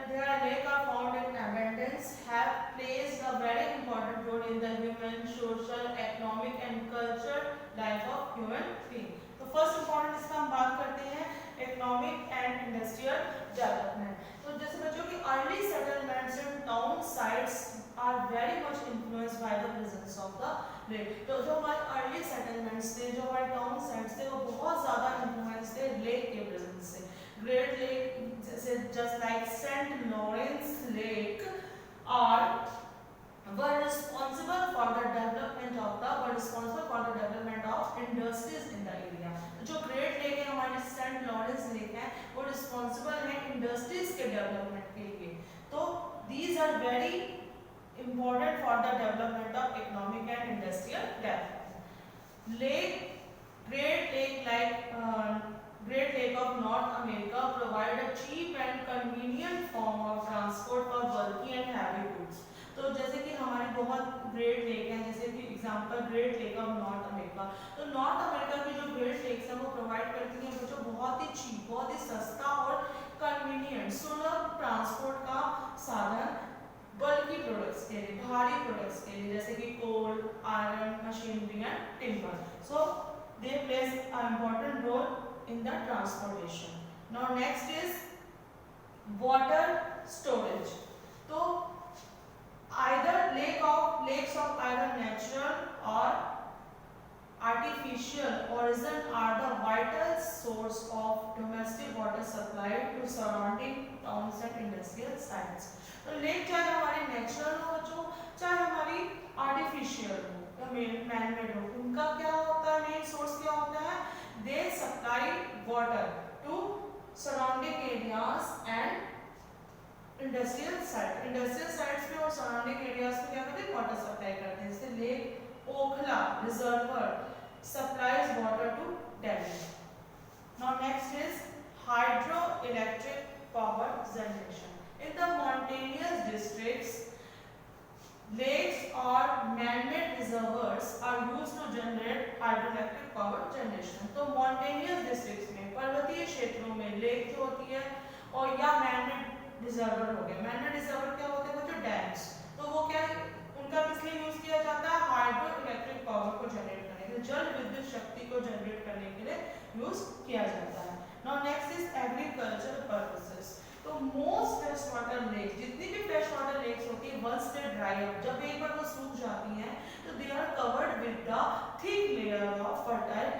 [SPEAKER 4] there are lake are found in abundance have placed a very important role in the human, social, economic and cultural life of human being. तो first important इसका हम बात करते हैं economic and industrial development. तो जैसे बच्चों की early settlements and town sites are very much influenced by the presence of the lake. तो जो हमारे early settlements थे, जो हमारे town sites थे, वो बहुत ज़्यादा influence थे lake के presence से। Great Lake, जैसे just like St. Lawrence Lake, were responsible for the development of industries in the area. जो Great Lake है हमारे St. Lawrence Lake है, वो responsible है industries के development के लिए। तो these are very important for the development of economic and industrial development. Great Lake of North America provide a cheap and convenient form of transport for bulky and heavy goods. तो जैसे कि हमारी बहुत great lake है, जैसे कि example great lake of North America. तो north America की जो ग्रेट लेक्स है वो प्रोवाइड करती हैं जो बहुत ही चीप, बहुत ही सस्ता और कन्वीनियंट, सुलभ ट्रांसपोर्ट का साधन बल्कि प्रोडक्ट्स के लिए, भारी प्रोडक्ट्स के लिए, जैसे कि coal, iron, machinery and timber. So they place an important role in the transportation. Now next is water storage. तो either lakes of either natural or artificial origin are the vital source of domestic water supply to surrounding towns and industrial sites. तो lake चाहे हमारी natural हो बच्चों, चाहे हमारी artificial हो या मैन मेड हो, उनका क्या होता है, मेन सोर्स क्या होता है, they supply water to surrounding areas and industrial sites पे और सराउंडिंग एरियाज पे क्या करते हैं, वाटर सप्लाई करते हैं. जैसे lake Okhla reservoir supplies water to Delhi. Now next is hydroelectric power generation. In the mountainous districts, lakes or man-made reservoirs are used to generate hydroelectric power generation. तो mountainous districts में, पर्वतीय क्षेत्रों में लेक जो होती है और या man-made रिजर्वर हो गया. man-made रिजर्वर क्या होते हैं, वो जो डैम्स, तो वो क्या उनका किस लिए यूज किया जाता है, हाइड्रो इलेक्ट्रिक पावर को जनरेट करने के लिए, जल विद्युत शक्ति को जनरेट करने के लिए यूज किया जाता है. Now next is agricultural purposes. तो most fresh water lakes, जितनी भी fresh water lakes होती है, once they dry up, जब एक बार वो सूख जाती हैं, तो they are covered with the thick layer of fertile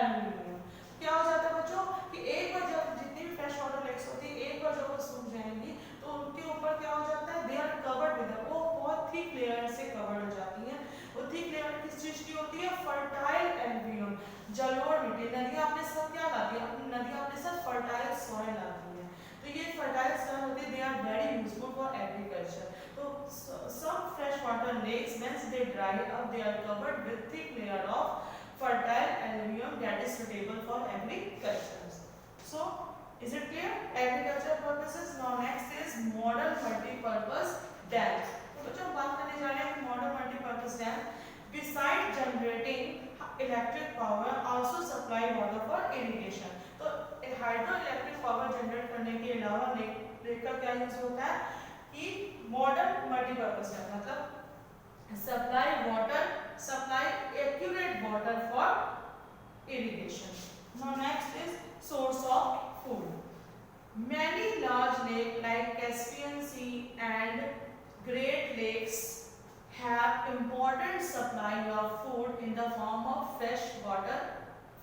[SPEAKER 4] aluminium. क्या हो जाता है बच्चों कि एक बार जब जितनी भी fresh water lakes होती है, एक बार जब वो सूख जाएंगी, तो उनके ऊपर क्या हो जाता है, they are covered with वो बहुत thick layer से covered हो जाती हैं. वो thick layer किस चीज की होती है, fertile alluvium, जलोढ़ मिट्टी. नदियाँ अपने साथ क्या लाती है, नदियाँ अपने साथ fertile soil लाती हैं. तो ये fertile soil होती है, they are very useful for agriculture. तो some fresh water lakes once they dry up, they are covered with thick layer of fertile alluvium that is suitable for agriculture. So, is it clear? Agricultural purposes. Now next is model multi-purpose dams. तो बच्चों बात करने जा रहे हैं model multi-purpose dam. Besides generating electric power, also supply water for irrigation. तो hydroelectric power generate करने के अलावा लेक का क्या यूज होता है कि मॉडर्न मल्टीपर्पज है, मतलब supply accurate water for irrigation. Now next is source of food. Many large lakes like Caspian Sea and Great Lakes have important supply of food in the form of fresh water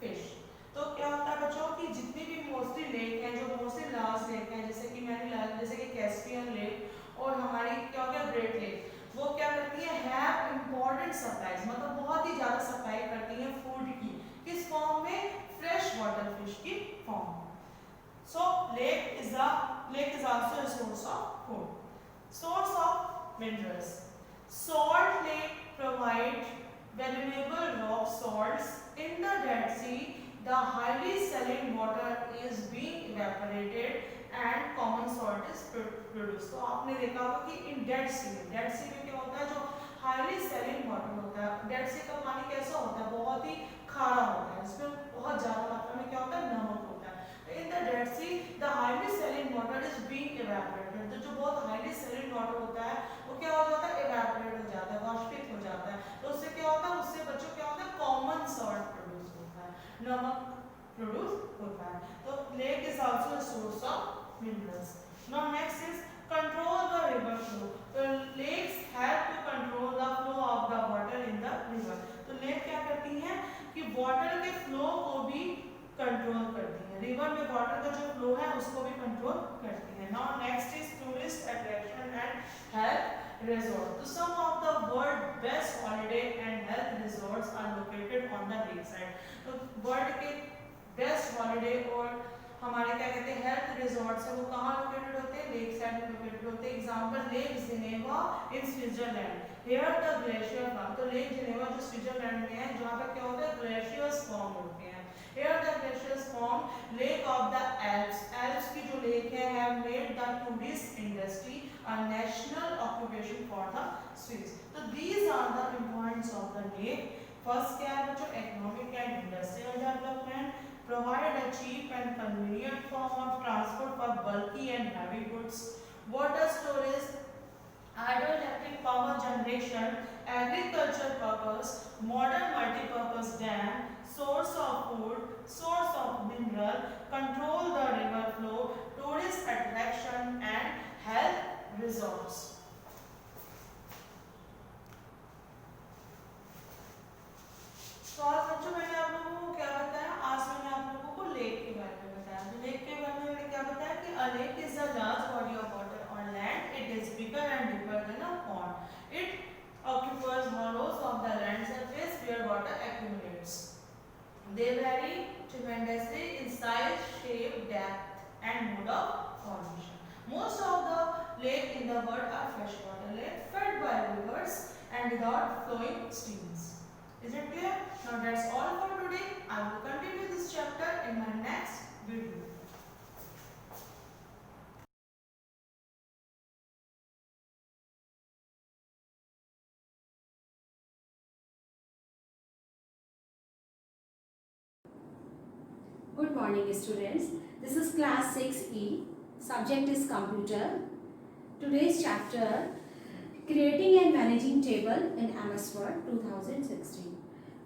[SPEAKER 4] fish. तो क्या होता है बच्चों कि जितनी भी mostly lake हैं, जो मोस्टली लार्ज लेक हैं, जैसे कि कैस्पियन लेक और हमारी क्या हो गया ग्रेट लेक, वो क्या करती है हैव इम्पोर्टेंट सप्लाईज, मतलब बहुत ही ज़्यादा सप्लाई करती हैं फूड की. किस फॉर्म में? फ्रेश वाटर फिश की फॉर्म में. So lake is also a source of food. Source of minerals. Salt lake provide valuable rock salts. In the Dead Sea, the highly saline water is being evaporated and common salt is produced. तो आपने देखा होगा कि in Dead Sea में क्या होता है, जो highly saline water होता है, Dead Sea का पानी कैसा होता है? बहुत ही खारा होता है, इसमें बहुत ज़्यादा मात्रा में क्या होता है? नमक होता है. In the Dead Sea, the highly saline water is being evaporated. तो जो बहुत highly saline water होता है, वो क्या हो जाता है? Evaporate हो जाता है, वाष्पित हो जाता है. तो उससे क्या होता है? उससे बच्चों क्या होता है? Common salt produce होता है, नमक produce होता है. तो lake is also a source of minerals. Now next is control the river flow. The lakes help to control the flow of the water in the river. तो lake क्या करती हैं कि water के flow को भी कंट्रोल करती है, रिवर में वाटर का जो फ्लो है उसको भी कंट्रोल करती है. Now next is tourist attraction and health resort. तो some of the world best holiday and health resorts are located on the lake side. तो वर्ल्ड के बेस्ट हॉलिडे और हमारे क्या कहते हैं हेल्थ रिजॉर्ट्स है, वो कहाँ लोकेटेड होते हैं? लेक साइड में लोकेटेड होते हैं. Example lake Geneva in Switzerland. Here the glacier form. तो लेक जिनेवा जो स्विट्जरलैंड में है, जहाँ पर क्या होता है? ग्लेशियर्स फॉर्म होते हैं. Here the glaciers form Lake of the Alps. Alps की जो लेक है have made the tourist industry a national occupation for the Swiss. So these are the importance of the lake. First क्या है बच्चों? Economic and industrial development. Provide a cheap and convenient form of transport for bulky and heavy goods. Water storage, hydroelectric power generation, agriculture purpose, modern multi-purpose dam, source of food, source of mineral, control the river flow, tourist attraction and health resorts. तो आज बच्चों मैंने आप लोगों को क्या बताया? आज मैंने आप लोगों को लेक के बारे में बताया. लेक के बारे में मैंने क्या बताया कि a lake is a large body of water on land. It is bigger and deeper than a pond. It occupies hollows of the land surface where water accumulates. They vary tremendously in size, shape, depth and mode of formation. Most of the lakes in the world are freshwater lakes fed by rivers and without flowing streams. Is it clear? Now that's all for today. I will continue this chapter in my next video.
[SPEAKER 3] Good morning students. This is class 6E. Subject is computer. Today's chapter creating and managing table in MS Word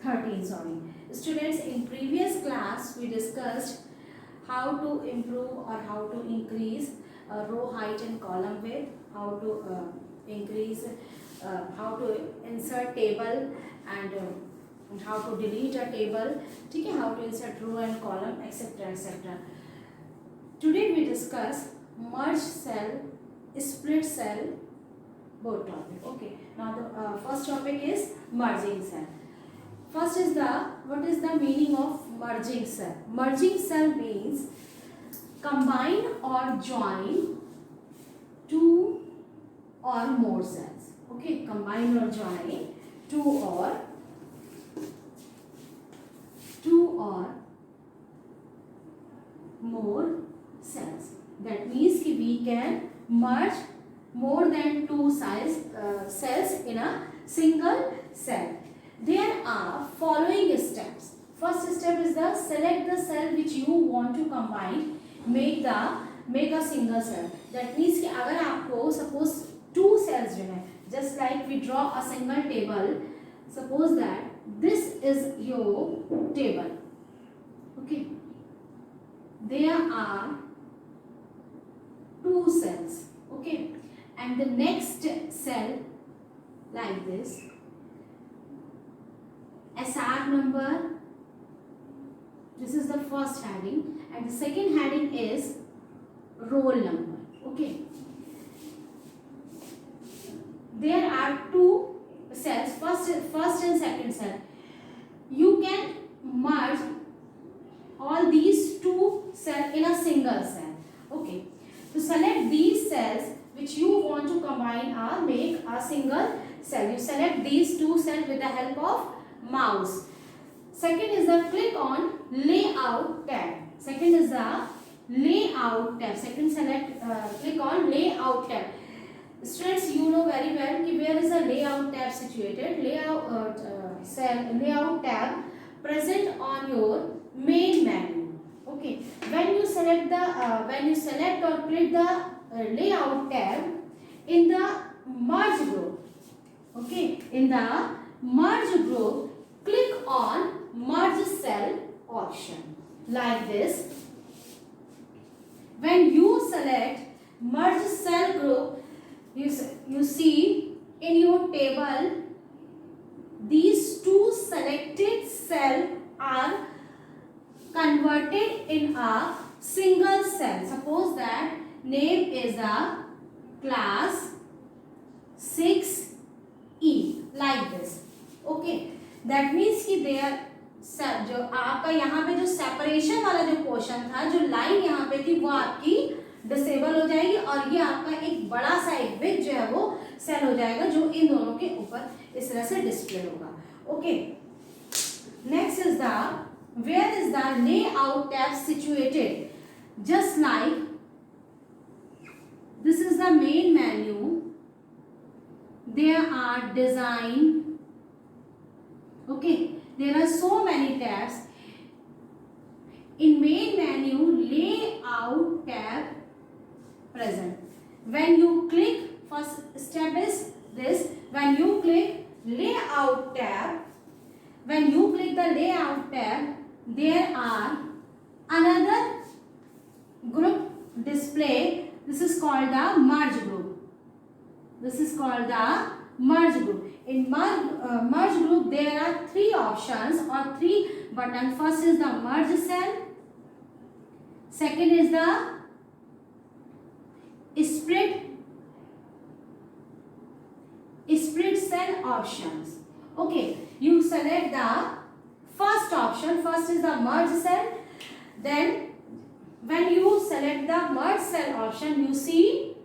[SPEAKER 3] 13 sorry. Students, in previous class we discussed how to improve or how to increase row height and column width, how to how to insert table and how to delete a table, ठीक है, how to insert row and column, etc etc. Today we discuss merge cell, split cell, both topic. Okay, now the first topic is merging cell. First is what is the meaning of merging cell? Merging cell means combine or join two or more cells. Okay, combine or join two or That means कि we can merge more than two cells in a single cell. There are following steps. First step is the select the cell which you want to combine, make a single cell. That means कि अगर आपको suppose two cells जो है, just like we draw a single table, suppose that this is your table. Okay, there are two cells. Okay, and the next cell like this, SR number, this is the first heading, and the second heading is roll number. Okay, there are two cells, first and second cell. You can merge all these two cells in a single cell. Okay, to select these cells which you want to combine or make a single cell, you select these two cells with the help of mouse. Second is the click on layout tab. Second is the layout tab. Second select click on layout tab. Students, you know very well कि where is the layout tab situated. Layout tab present on your main menu. Okay, when you select or click the layout tab in the merge group. Okay, in the merge group, click on merge cell option like this. When you select merge cell group, you see in your table these two selected cells are converted in a single cell. Suppose that name is a class 6E like this. Okay, that means कि there जो आपका यहाँ पे जो separation वाला जो portion था, जो लाइन यहाँ पे थी, वो आपकी डिसेबल हो जाएगी और ये आपका एक बड़ा सा एक बिग जो है वो सेल हो जाएगा जो इन दोनों के ऊपर इस तरह से डिस्प्ले होगा. Okay, next is the where is the layout tab situated. Just like this is the main menu, there are design. Okay, there are so many tabs. In main menu, layout tab present. When you click, first step is this, when you click layout tab, when you click the layout tab, there are another group display. This is called the merge group. This is called the merge group. In merge group, there are three options or three buttons. First is the merge cell. Second is the split cell options. Okay, you select the first option. First is the merge cell. Then when you select the merge cell option, you see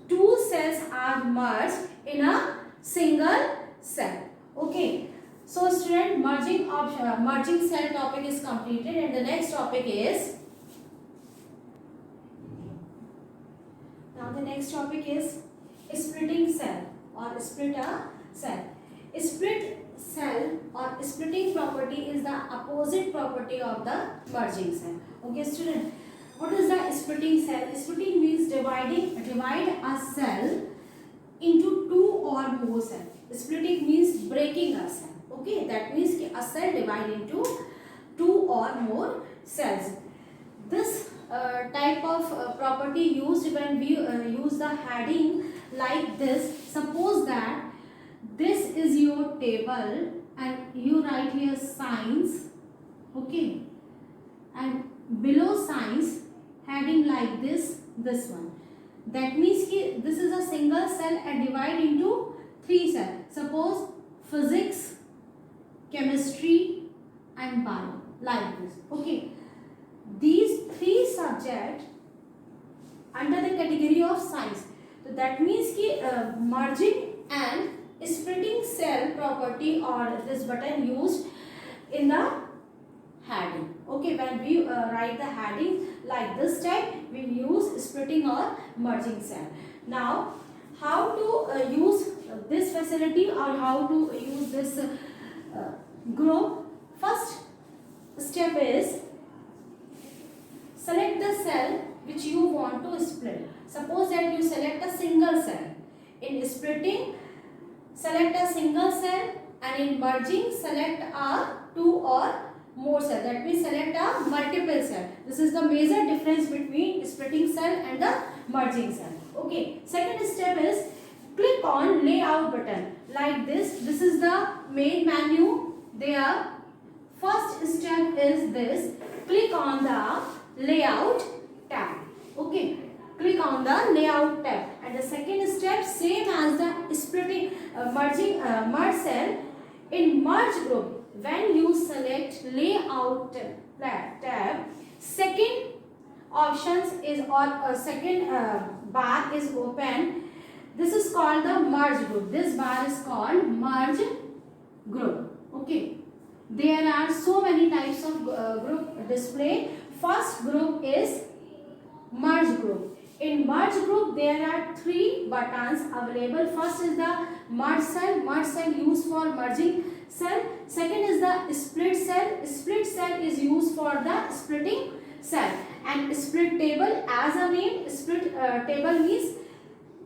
[SPEAKER 3] two cells are merged in a single cell. Okay, so student, merging cell topic is completed, and the next topic is splitting cell or split a cell. Split cell or splitting property is the opposite property of the merging cell. Okay student, what is the splitting cell? Splitting means divide a cell into two or more cells. Splitting means breaking a cell. Okay, that means a cell divided into two or more cells. This type of property used when we use the heading like this. Suppose that this is your table and you write here signs. Okay, and below signs heading like this one. That means ki this is a single cell and divide into three cells. Suppose physics, chemistry and bio like this. Okay, these three subjects under the category of science. So that means ki merging and splitting cell property or this button used in the heading.
[SPEAKER 5] Okay, when we write the heading like this type, we use splitting or merging cell. Now how to use this facility or how to use this group? First step is select the cell which you want to split. Suppose that you select a single cell. In splitting, select a single cell, and in merging, select a two or more cell. That means select a multiple cell. This is the major difference between splitting cell and the merging cell. Okay. Second step is click on layout button like this. This is the main menu. There. First step is this. Click on the layout tab. Okay. Click on the layout tab. And the second step, same as the splitting, merge cell. In merge group, when you select layout tab, second options is or second bar is open. This is called the merge group. This bar is called merge group. Okay. There are so many types of group display. First group is merge group. In merge group, there are three buttons available. First is the merge cell used for merging cell. Second is the split cell is used for the splitting cell. And split table, as a name, split table means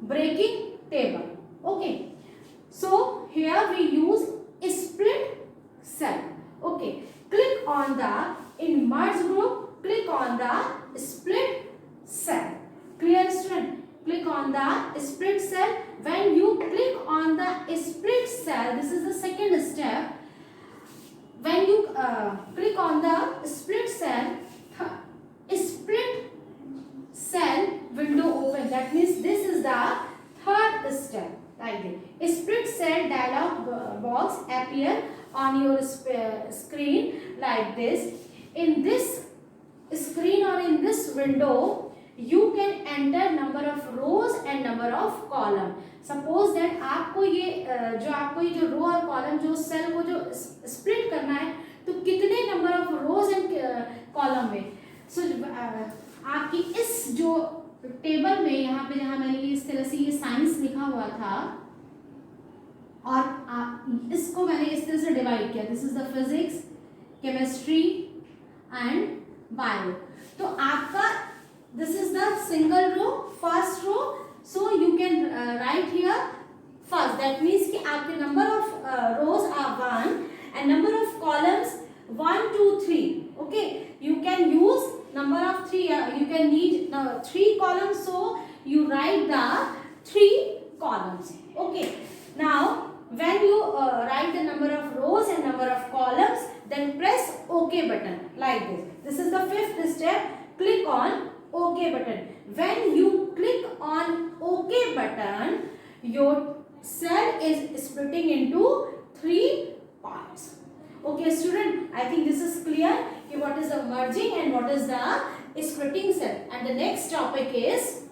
[SPEAKER 5] breaking table. Okay. So here we use split cell. Okay. Click on the, in merge group, click on the split cell. Clear, student? Click on the split cell. When you click on the split cell, this is the second step. When you click on the split cell window open. That means this is the third step. Like this. Split cell dialog box appear on your screen like this. In this screen or in this window, you can enter number of rows and number of column. Suppose that आपको ये जो रो और column जो cell को जो split करना है, तो कितने number of rose and column में. सो आपकी इस जो टेबल में यहाँ पे जहाँ मैंने इस तरह से ये साइंस लिखा हुआ था और इसको मैंने इस तरह से डिवाइड किया. This is the physics, chemistry and bio. तो आपका this is the single row, first row. So you can write here first. That means कि आपके number of rows are 1 and number of columns 1, 2, 3. Okay. You can use number of 3. You can need 3 columns. So you write the 3 columns. Okay. Now when you write the number of rows and number of columns, then press OK button like this. This is the fifth step. Click on OK button. When you click on OK button, your cell is splitting into 3 parts. Okay, student, I think this is clear. Okay, what is the merging and what is the splitting cell. And the next topic is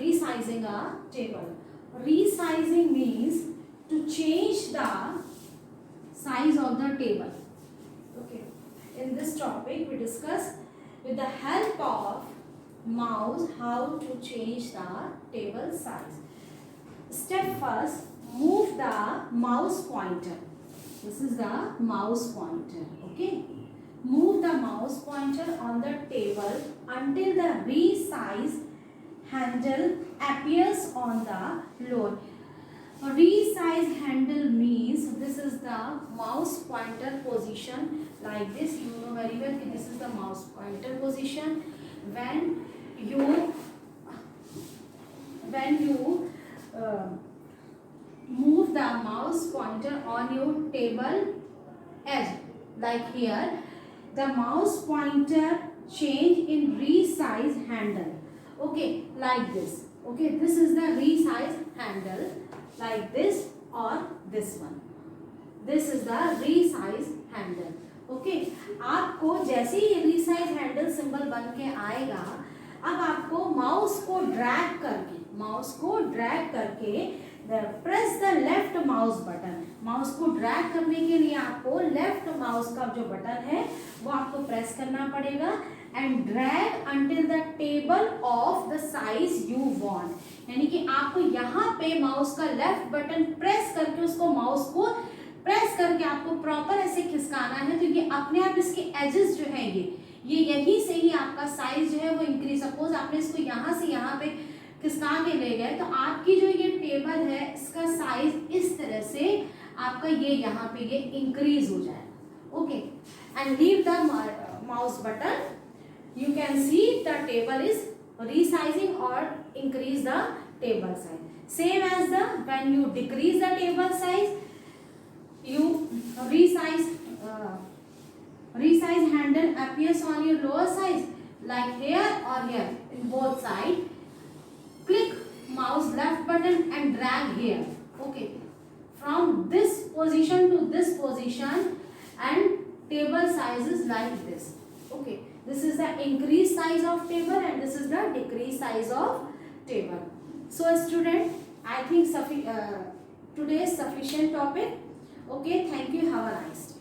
[SPEAKER 5] resizing a table. Resizing means to change the size of the table. Okay. In this topic, we discuss with the help of mouse how to change the table size. Step first, move the mouse pointer. This is the mouse pointer. Okay. Move the mouse pointer on the table until the resize handle appears on the lower. Resize handle means this is the mouse pointer position like this. You know very well that this is the mouse pointer position. When you move the mouse pointer on your table edge like here, the mouse pointer change in resize handle. Okay, like this. Okay, this is the resize handle. Like this or this one. This is the resize handle. Okay. आपको जैसे ही resize handle symbol बन के आएगा, अब आपको mouse को drag करके press the left mouse button. Mouse को ड्रैग करने के लिए आपको लेफ्ट माउस का जो बटन है वो आपको प्रेस करना पड़ेगा and drag until the table of the size you want. यानी कि आपको यहाँ पे माउस का लेफ्ट बटन प्रेस करके उसको माउस को प्रेस करके आपको प्रॉपर ऐसे खिसकाना है, तो ये अपने आप इसके एजेस जो है ये यहीं से ही आपका साइज जो है वो इंक्रीज। सपोज आपने इसको यहाँ से यहाँ पे खिसका के ले गए तो आपकी जो ये टेबल है इसका साइज इस तरह से आपका ये यहाँ पे ये इंक्रीज हो जाएगा। Okay, and leave the mouse button, you can see the table is resizing or increase the table size. Same as the when you decrease the table size, you resize handle appears on your lower size like here or here in both side. Click mouse left button and drag here. Okay, from this position to this position and table size is like this. Okay, this is the increased size of table and this is the decreased size of table. So student, I think today is sufficient topic. Okay, thank you, have a nice day.